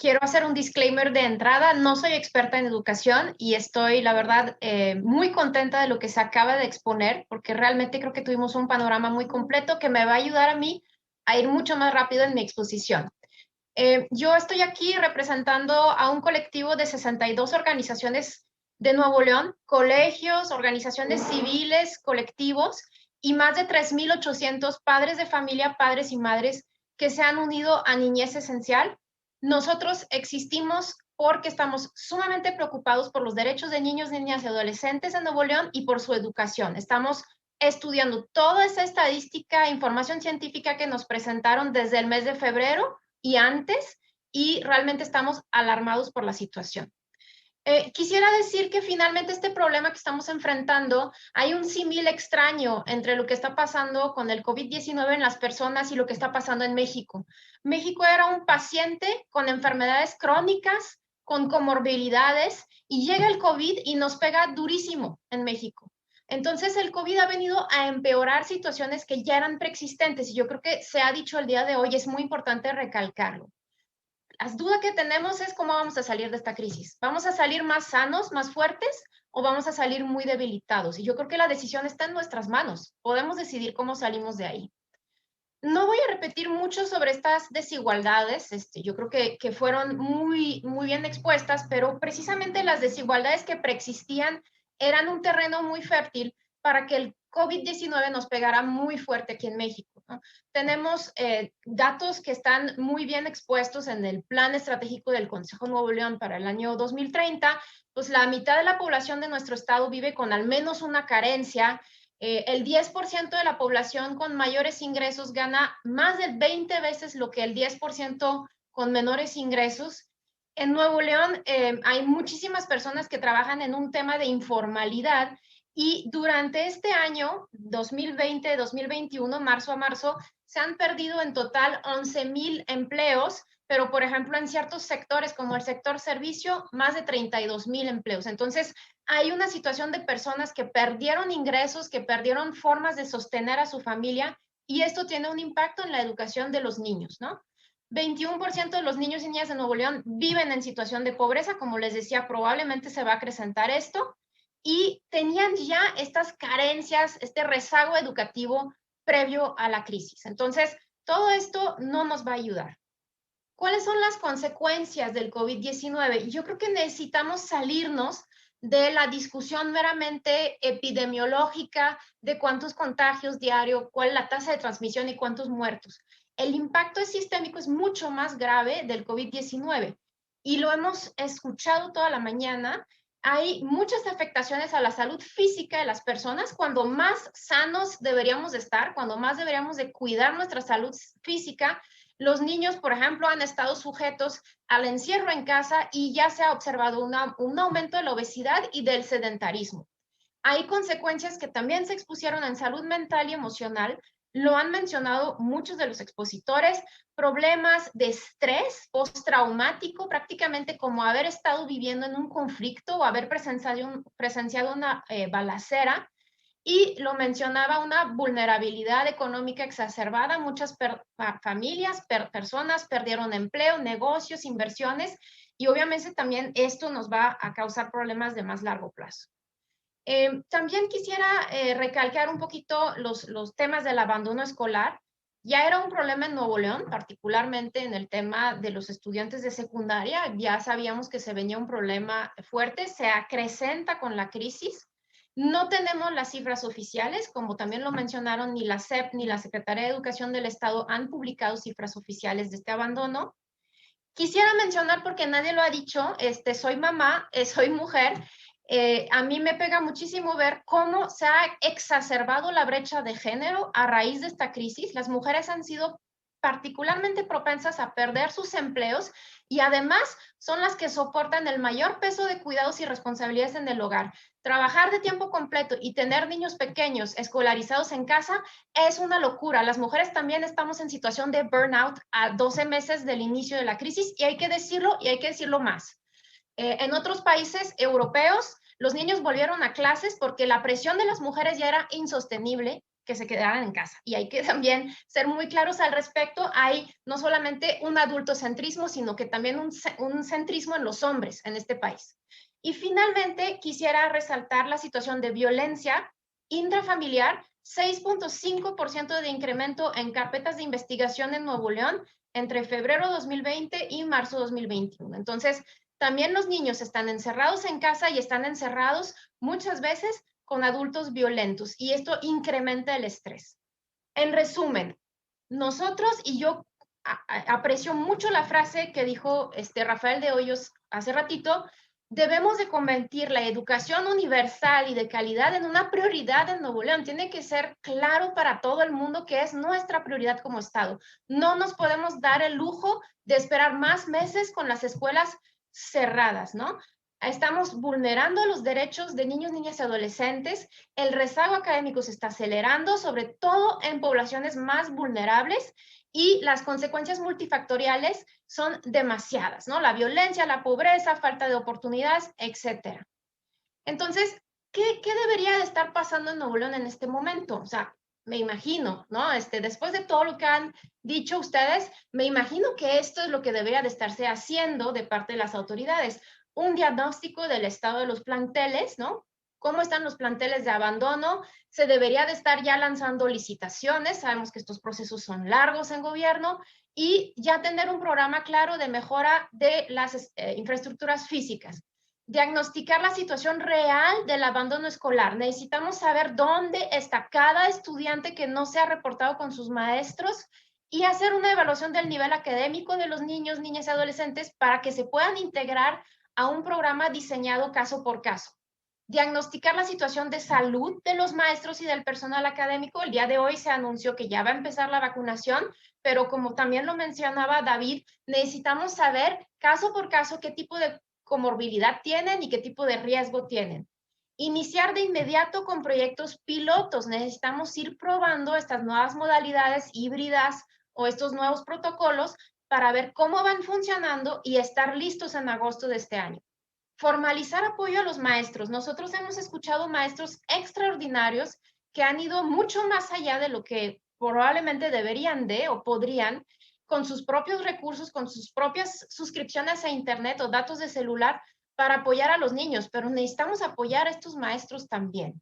Quiero hacer un disclaimer de entrada. No soy experta en educación y estoy, la verdad, muy contenta de lo que se acaba de exponer, porque realmente creo que tuvimos un panorama muy completo que me va a ayudar a mí a ir mucho más rápido en mi exposición. Yo estoy aquí representando a un colectivo de 62 organizaciones de Nuevo León, colegios, organizaciones civiles, colectivos y más de 3,800 padres de familia, padres y madres que se han unido a Niñez Esencial. Nosotros existimos porque estamos sumamente preocupados por los derechos de niños, niñas y adolescentes en Nuevo León y por su educación. Estamos estudiando toda esa estadística, información científica que nos presentaron desde el mes de febrero y antes, y realmente estamos alarmados por la situación. Quisiera decir que finalmente este problema que estamos enfrentando, hay un símil extraño entre lo que está pasando con el COVID-19 en las personas y lo que está pasando en México. México era un paciente con enfermedades crónicas, con comorbilidades, y llega el COVID y nos pega durísimo en México. Entonces el COVID ha venido a empeorar situaciones que ya eran preexistentes y yo creo que se ha dicho el día de hoy, es muy importante recalcarlo. La duda que tenemos es cómo vamos a salir de esta crisis. ¿Vamos a salir más sanos, más fuertes o vamos a salir muy debilitados? Y yo creo que la decisión está en nuestras manos. Podemos decidir cómo salimos de ahí. No voy a repetir mucho sobre estas desigualdades, yo creo que fueron muy bien expuestas, pero precisamente las desigualdades que preexistían eran un terreno muy fértil para que el COVID-19 nos pegara muy fuerte aquí en México, ¿no? Tenemos datos que están muy bien expuestos en el Plan Estratégico del Consejo Nuevo León para el año 2030, pues la mitad de la población de nuestro estado vive con al menos una carencia. El 10% de la población con mayores ingresos gana más de 20 veces lo que el 10% con menores ingresos. En Nuevo León hay muchísimas personas que trabajan en un tema de informalidad y durante este año, 2020-2021, marzo a marzo, se han perdido en total 11,000 empleos, pero por ejemplo en ciertos sectores como el sector servicio, más de 32,000 empleos. Entonces, hay una situación de personas que perdieron ingresos, que perdieron formas de sostener a su familia y esto tiene un impacto en la educación de los niños, ¿no? 21% de los niños y niñas de Nuevo León viven en situación de pobreza, como les decía, probablemente se va a acrecentar esto, y tenían ya estas carencias, este rezago educativo previo a la crisis. Entonces, todo esto no nos va a ayudar. ¿Cuáles son las consecuencias del COVID-19? Yo creo que necesitamos salirnos de la discusión meramente epidemiológica de cuántos contagios diario, cuál es la tasa de transmisión y cuántos muertos. El impacto sistémico es mucho más grave del COVID-19 y lo hemos escuchado toda la mañana. Hay muchas afectaciones a la salud física de las personas cuando más sanos deberíamos de estar, cuando más deberíamos de cuidar nuestra salud física. Los niños, por ejemplo, han estado sujetos al encierro en casa y ya se ha observado un aumento de la obesidad y del sedentarismo. Hay consecuencias que también se expusieron en salud mental y emocional, lo han mencionado muchos de los expositores, problemas de estrés postraumático, prácticamente como haber estado viviendo en un conflicto o haber presenciado una balacera. Y lo mencionaba, una vulnerabilidad económica exacerbada. Muchas familias, personas perdieron empleo, negocios, inversiones, y obviamente también esto nos va a causar problemas de más largo plazo. También quisiera recalcar un poquito los temas del abandono escolar. Ya era un problema en Nuevo León, particularmente en el tema de los estudiantes de secundaria. Ya sabíamos que se venía un problema fuerte, se acrecenta con la crisis. No tenemos las cifras oficiales, como también lo mencionaron, ni la SEP ni la Secretaría de Educación del Estado han publicado cifras oficiales de este abandono. Quisiera mencionar, porque nadie lo ha dicho, soy mamá, soy mujer, a mí me pega muchísimo ver cómo se ha exacerbado la brecha de género a raíz de esta crisis. Las mujeres han sido particularmente propensas a perder sus empleos y además son las que soportan el mayor peso de cuidados y responsabilidades en el hogar. Trabajar de tiempo completo y tener niños pequeños escolarizados en casa es una locura. Las mujeres también estamos en situación de burnout a 12 meses del inicio de la crisis y hay que decirlo y hay que decirlo más. En otros países europeos, los niños volvieron a clases porque la presión de las mujeres ya era insostenible, que se quedaran en casa. Y hay que también ser muy claros al respecto. Hay no solamente un adultocentrismo, sino que también un centrismo en los hombres en este país. Y finalmente, quisiera resaltar la situación de violencia intrafamiliar, 6.5% de incremento en carpetas de investigación en Nuevo León entre febrero 2020 y marzo 2021. Entonces, también los niños están encerrados en casa y están encerrados muchas veces con adultos violentos y esto incrementa el estrés. En resumen, nosotros y yo aprecio mucho la frase que dijo Rafael de Hoyos hace ratito, debemos de convertir la educación universal y de calidad en una prioridad en Nuevo León. Tiene que ser claro para todo el mundo que es nuestra prioridad como Estado. No nos podemos dar el lujo de esperar más meses con las escuelas cerradas, ¿no? Estamos vulnerando los derechos de niños, niñas y adolescentes. El rezago académico se está acelerando, sobre todo en poblaciones más vulnerables, y las consecuencias multifactoriales son demasiadas, ¿no? La violencia, la pobreza, falta de oportunidades, etcétera. Entonces, ¿qué debería de estar pasando en Nuevo León en este momento? O sea, me imagino, ¿no? Después de todo lo que han dicho ustedes, me imagino que esto es lo que debería de estarse haciendo de parte de las autoridades. Un diagnóstico del estado de los planteles, ¿no? ¿Cómo están los planteles de abandono? Se debería de estar ya lanzando licitaciones. Sabemos que estos procesos son largos en gobierno y ya tener un programa claro de mejora de las infraestructuras físicas. Diagnosticar la situación real del abandono escolar. Necesitamos saber dónde está cada estudiante que no se ha reportado con sus maestros y hacer una evaluación del nivel académico de los niños, niñas y adolescentes para que se puedan integrar a un programa diseñado caso por caso. Diagnosticar la situación de salud de los maestros y del personal académico. El día de hoy se anunció que ya va a empezar la vacunación, pero como también lo mencionaba David, necesitamos saber caso por caso qué tipo de comorbilidad tienen y qué tipo de riesgo tienen. Iniciar de inmediato con proyectos pilotos. Necesitamos ir probando estas nuevas modalidades híbridas o estos nuevos protocolos para ver cómo van funcionando y estar listos en agosto de este año. Formalizar apoyo a los maestros. Nosotros hemos escuchado maestros extraordinarios que han ido mucho más allá de lo que probablemente deberían de o podrían con sus propios recursos, con sus propias suscripciones a internet o datos de celular para apoyar a los niños, pero necesitamos apoyar a estos maestros también.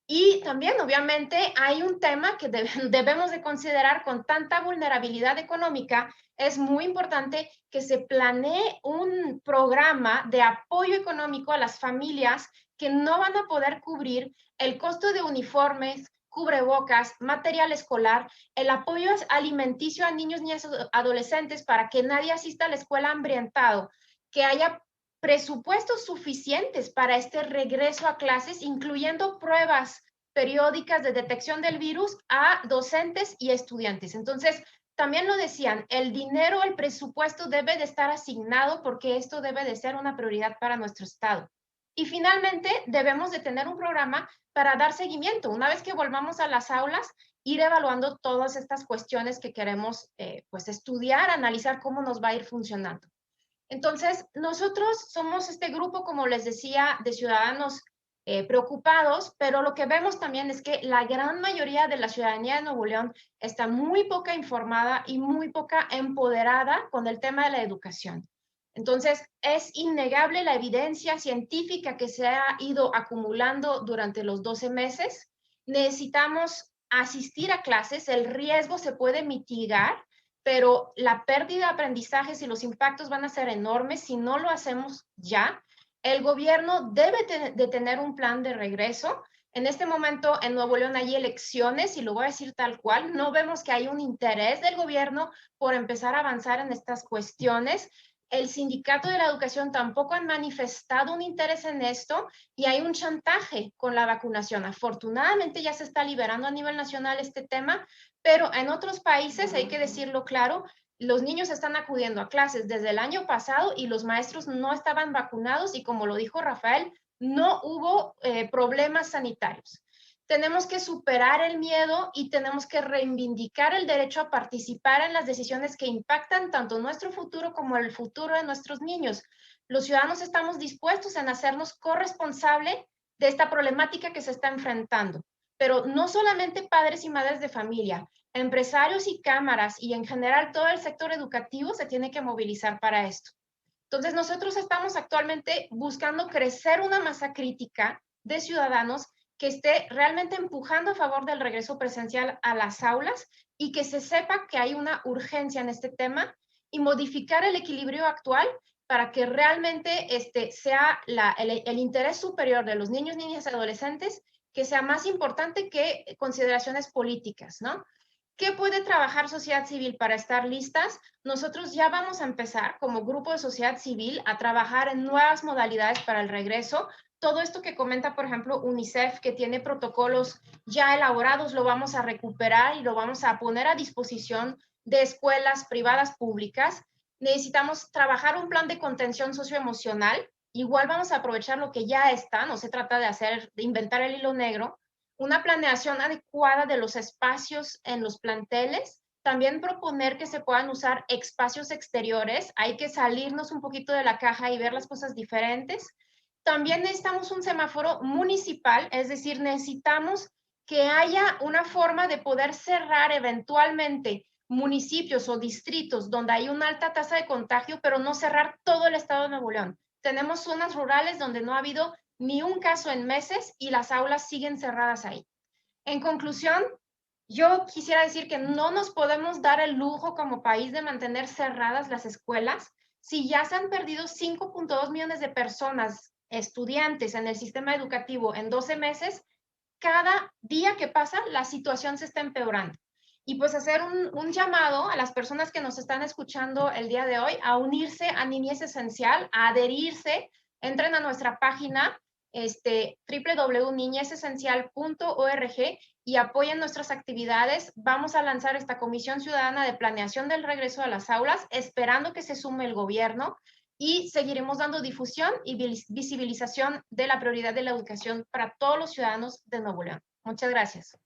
Y también, obviamente, hay un tema que debemos de considerar con tanta vulnerabilidad económica. Es muy importante que se planee un programa de apoyo económico a las familias que no van a poder cubrir el costo de uniformes, cubrebocas, material escolar, el apoyo alimenticio a niños, niñas, adolescentes para que nadie asista a la escuela hambrientado, que haya presupuestos suficientes para este regreso a clases, incluyendo pruebas periódicas de detección del virus a docentes y estudiantes. Entonces, también lo decían, el dinero, el presupuesto debe de estar asignado porque esto debe de ser una prioridad para nuestro Estado. Y finalmente, debemos de tener un programa para dar seguimiento. Una vez que volvamos a las aulas, ir evaluando todas estas cuestiones que queremos pues estudiar, analizar cómo nos va a ir funcionando. Entonces, nosotros somos este grupo, como les decía, de ciudadanos preocupados, pero lo que vemos también es que la gran mayoría de la ciudadanía de Nuevo León está muy poca informada y muy poca empoderada con el tema de la educación. Entonces, es innegable la evidencia científica que se ha ido acumulando durante los 12 meses. Necesitamos asistir a clases, el riesgo se puede mitigar, pero la pérdida de aprendizajes y los impactos van a ser enormes si no lo hacemos ya. El gobierno debe de tener un plan de regreso. En este momento en Nuevo León hay elecciones y lo voy a decir tal cual. No vemos que hay un interés del gobierno por empezar a avanzar en estas cuestiones. El sindicato de la educación tampoco han manifestado un interés en esto y hay un chantaje con la vacunación. Afortunadamente ya se está liberando a nivel nacional este tema, pero en otros países, hay que decirlo claro, los niños están acudiendo a clases desde el año pasado y los maestros no estaban vacunados y como lo dijo Rafael, no hubo problemas sanitarios. Tenemos que superar el miedo y tenemos que reivindicar el derecho a participar en las decisiones que impactan tanto nuestro futuro como el futuro de nuestros niños. Los ciudadanos estamos dispuestos en hacernos corresponsable de esta problemática que se está enfrentando, pero no solamente padres y madres de familia, empresarios y cámaras y en general todo el sector educativo se tiene que movilizar para esto. Entonces, nosotros estamos actualmente buscando crecer una masa crítica de ciudadanos que esté realmente empujando a favor del regreso presencial a las aulas y que se sepa que hay una urgencia en este tema y modificar el equilibrio actual para que realmente sea el interés superior de los niños, niñas y adolescentes que sea más importante que consideraciones políticas, ¿no? ¿Qué puede trabajar sociedad civil para estar listas? Nosotros ya vamos a empezar como grupo de sociedad civil a trabajar en nuevas modalidades para el regreso. Todo esto que comenta, por ejemplo, UNICEF, que tiene protocolos ya elaborados, lo vamos a recuperar y lo vamos a poner a disposición de escuelas privadas públicas. Necesitamos trabajar un plan de contención socioemocional. Igual vamos a aprovechar lo que ya está, no se trata de inventar el hilo negro, una planeación adecuada de los espacios en los planteles, también proponer que se puedan usar espacios exteriores, hay que salirnos un poquito de la caja y ver las cosas diferentes. También necesitamos un semáforo municipal, es decir, necesitamos que haya una forma de poder cerrar eventualmente municipios o distritos donde hay una alta tasa de contagio, pero no cerrar todo el estado de Nuevo León. Tenemos zonas rurales donde no ha habido ni un caso en meses y las aulas siguen cerradas ahí. En conclusión, yo quisiera decir que no nos podemos dar el lujo como país de mantener cerradas las escuelas si ya se han perdido 5.2 millones de personas, estudiantes en el sistema educativo en 12 meses. Cada día que pasa la situación se está empeorando. Y pues hacer un llamado a las personas que nos están escuchando el día de hoy a unirse a Niñez Esencial, a adherirse, entren a nuestra página www.niñezesencial.org y apoyen nuestras actividades. Vamos a lanzar esta Comisión Ciudadana de Planeación del Regreso a las Aulas, esperando que se sume el gobierno y seguiremos dando difusión y visibilización de la prioridad de la educación para todos los ciudadanos de Nuevo León. Muchas gracias.